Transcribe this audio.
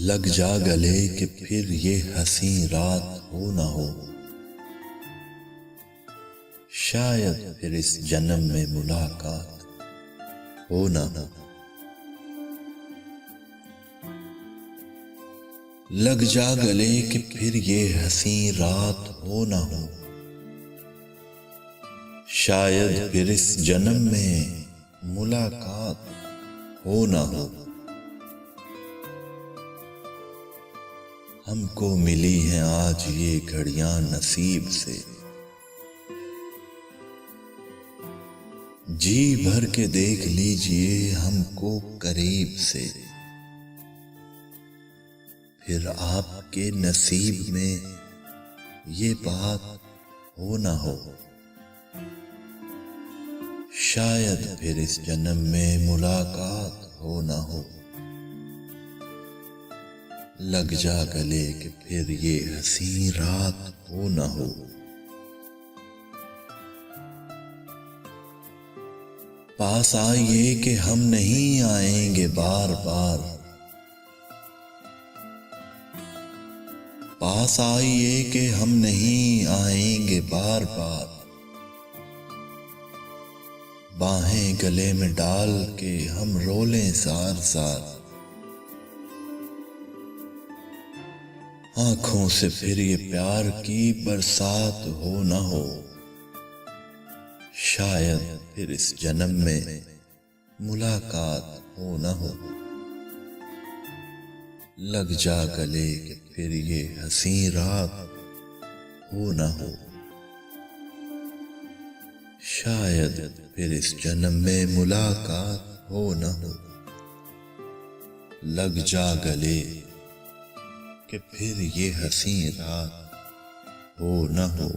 लग जा गले कि फिर ये हंसी रात हो न हो, शायद फिर इस जन्म में मुलाकात हो न हो। लग जा गले कि फिर ये हंसी रात हो न हो, शायद फिर इस जन्म में मुलाकात हो न हो। हमको मिली हैं आज ये घड़ियां नसीब से, जी भर के देख लीजिए हमको करीब से, फिर आपके नसीब में ये बात हो ना हो, शायद फिर इस जन्म में मुलाकात हो ना हो। लग जा गले कि फिर ये हंसी रात हो ना हो। पास आइए कि हम नहीं आएंगे बार बार, पास आइए कि हम नहीं आएंगे बार बार, बाहें गले में डाल के हम रोलें सार सार, आंखों से फिर ये प्यार की बरसात हो न हो, शायद फिर इस जन्म में मुलाकात हो न हो। लग जा गले कि फिर ये हंसी रात हो न हो, शायद फिर इस जन्म में मुलाकात हो न हो। लग जा गले कि फिर ये हंसी रात हो न हो।